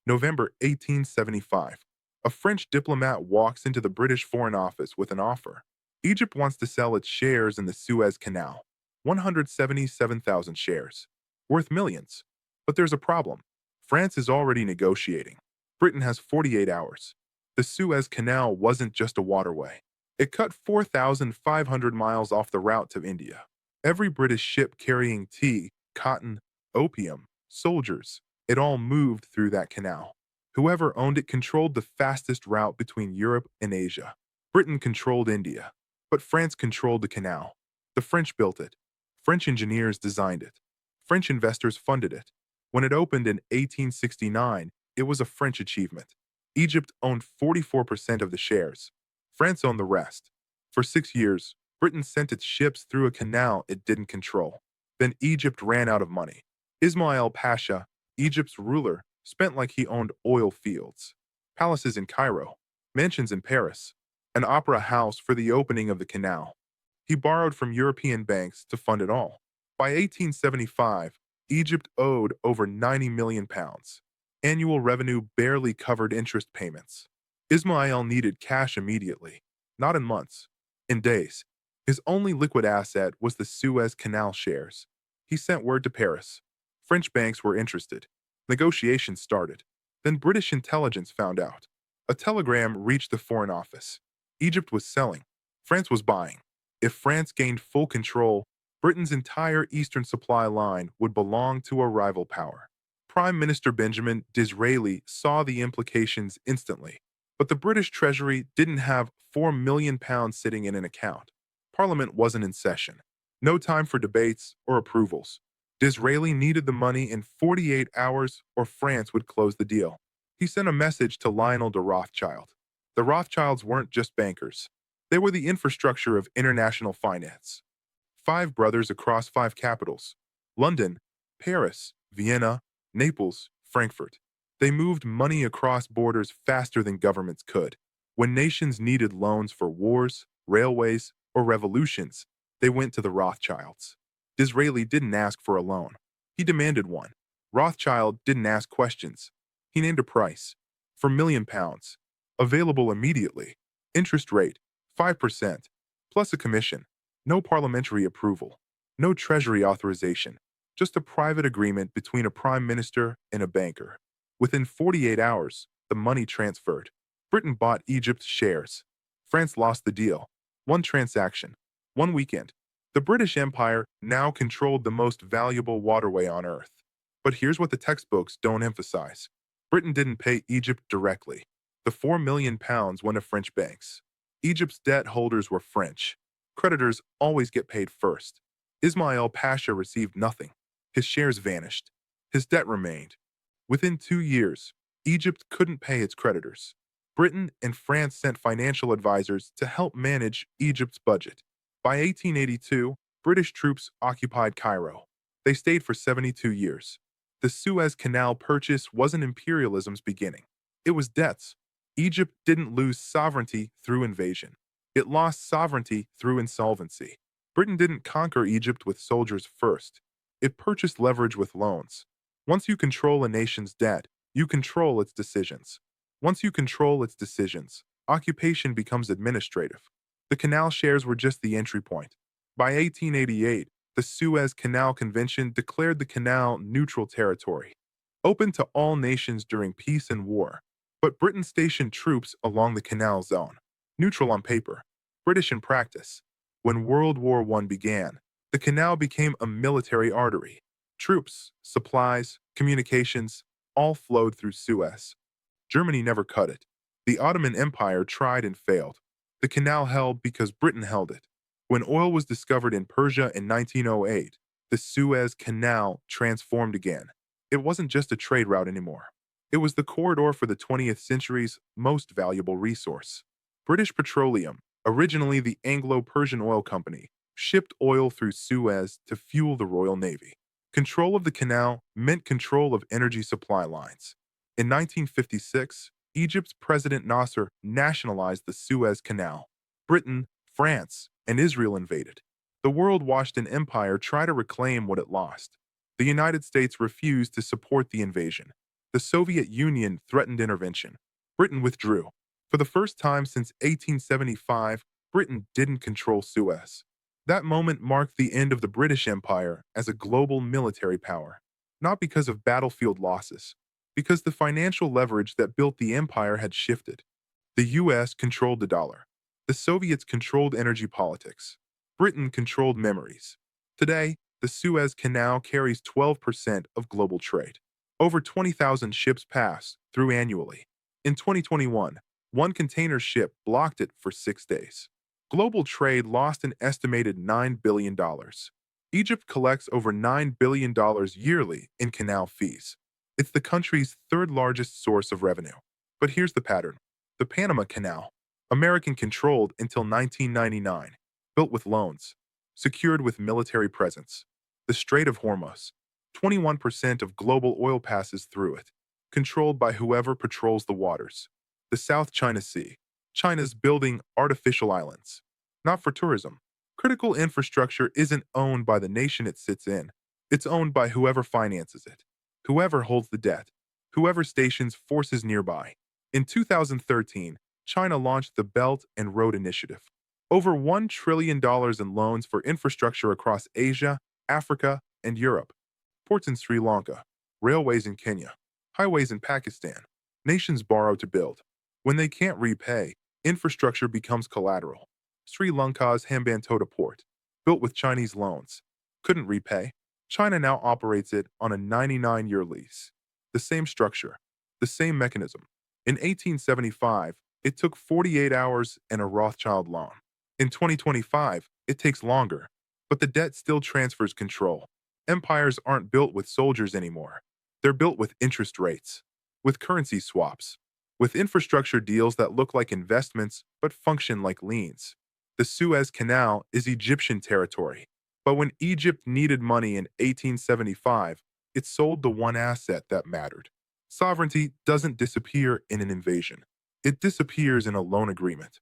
November 1875. A French diplomat walks into the British Foreign Office with an offer. Egypt wants to sell its shares in the Suez Canal, 177,000 shares, worth millions. But there's a problem. France is already negotiating. Britain has 48 hours. The Suez Canal wasn't just a waterway. It cut 4,500 miles off the route to India. Every British ship carrying tea, cotton, opium, soldiers, it all moved through that canal. Whoever owned it controlled the fastest route between Europe and Asia. Britain controlled India, but France controlled the canal. The French built it. French engineers designed it. French investors funded it. When it opened in 1869, it was a French achievement. Egypt owned 44% of the shares. France owned the rest. For 6 years, Britain sent its ships through a canal it didn't control. Then Egypt ran out of money. Ismail Pasha, Egypt's ruler, spent like he owned oil fields, palaces in Cairo, mansions in Paris, an opera house for the opening of the canal. He borrowed from European banks to fund it all. By 1875, Egypt owed over 90 million pounds. Annual revenue barely covered interest payments. Ismail needed cash immediately, not in months, in days. His only liquid asset was the Suez Canal shares. He sent word to Paris. French banks were interested. Negotiations started. Then British intelligence found out. A telegram reached the Foreign Office. Egypt was selling. France was buying. If France gained full control, Britain's entire eastern supply line would belong to a rival power. Prime Minister Benjamin Disraeli saw the implications instantly. But the British Treasury didn't have £4 million sitting in an account. Parliament wasn't in session. No time for debates or approvals. Disraeli needed the money in 48 hours or France would close the deal. He sent a message to Lionel de Rothschild. The Rothschilds weren't just bankers. They were the infrastructure of international finance. 5 brothers across 5 capitals: London, Paris, Vienna, Naples, Frankfurt. They moved money across borders faster than governments could. When nations needed loans for wars, railways, or revolutions, they went to the Rothschilds. Disraeli didn't ask for a loan. He demanded one. Rothschild didn't ask questions. He named a price. For £1 million. Available immediately. Interest rate, 5%, plus a commission. No parliamentary approval. No treasury authorization. Just a private agreement between a prime minister and a banker. Within 48 hours, the money transferred. Britain bought Egypt's shares. France lost the deal. One transaction. One weekend. The British Empire now controlled the most valuable waterway on Earth. But here's what the textbooks don't emphasize. Britain didn't pay Egypt directly. The £4 million went to French banks. Egypt's debt holders were French. Creditors always get paid first. Ismail Pasha received nothing. His shares vanished. His debt remained. Within 2 years, Egypt couldn't pay its creditors. Britain and France sent financial advisors to help manage Egypt's budget. By 1882, British troops occupied Cairo. They stayed for 72 years. The Suez Canal purchase wasn't imperialism's beginning. It was debt's. Egypt didn't lose sovereignty through invasion. It lost sovereignty through insolvency. Britain didn't conquer Egypt with soldiers first. It purchased leverage with loans. Once you control a nation's debt, you control its decisions. Once you control its decisions, occupation becomes administrative. The canal shares were just the entry point. By 1888, the Suez Canal Convention declared the canal neutral territory, open to all nations during peace and war. But Britain stationed troops along the canal zone, neutral on paper, British in practice. When World War I began, the canal became a military artery. Troops, supplies, communications, all flowed through Suez. Germany never cut it. The Ottoman Empire tried and failed. The canal held because Britain held it. When oil was discovered in Persia in 1908, the Suez Canal transformed again. It wasn't just a trade route anymore. It was the corridor for the 20th century's most valuable resource. British Petroleum, originally the Anglo-Persian Oil Company, shipped oil through Suez to fuel the Royal Navy. Control of the canal meant control of energy supply lines. In 1956, Egypt's President Nasser nationalized the Suez Canal. Britain, France, and Israel invaded. The world watched an empire try to reclaim what it lost. The United States refused to support the invasion. The Soviet Union threatened intervention. Britain withdrew. For the first time since 1875, Britain didn't control Suez. That moment marked the end of the British Empire as a global military power. Not because of battlefield losses, because the financial leverage that built the empire had shifted. The US controlled the dollar. The Soviets controlled energy politics. Britain controlled memories. Today, the Suez Canal carries 12% of global trade. Over 20,000 ships pass through annually. In 2021, one container ship blocked it for 6 days. Global trade lost an estimated $9 billion. Egypt collects over $9 billion yearly in canal fees. It's the country's third largest source of revenue. But here's the pattern. The Panama Canal, American-controlled until 1999, built with loans, secured with military presence. The Strait of Hormuz, 21% of global oil passes through it, controlled by whoever patrols the waters. The South China Sea, China's building artificial islands, not for tourism. Critical infrastructure isn't owned by the nation it sits in. It's owned by whoever finances it, whoever holds the debt, whoever stations forces nearby. In 2013, China launched the Belt and Road Initiative. Over $1 trillion in loans for infrastructure across Asia, Africa, and Europe. Ports in Sri Lanka, railways in Kenya, highways in Pakistan. Nations borrow to build. When they can't repay, infrastructure becomes collateral. Sri Lanka's Hambantota port, built with Chinese loans, couldn't repay. China now operates it on a 99-year lease. The same structure, the same mechanism. In 1875, it took 48 hours and a Rothschild loan. In 2025, it takes longer, but the debt still transfers control. Empires aren't built with soldiers anymore. They're built with interest rates, with currency swaps, with infrastructure deals that look like investments but function like liens. The Suez Canal is Egyptian territory, but when Egypt needed money in 1875, it sold the one asset that mattered. Sovereignty doesn't disappear in an invasion. It disappears in a loan agreement.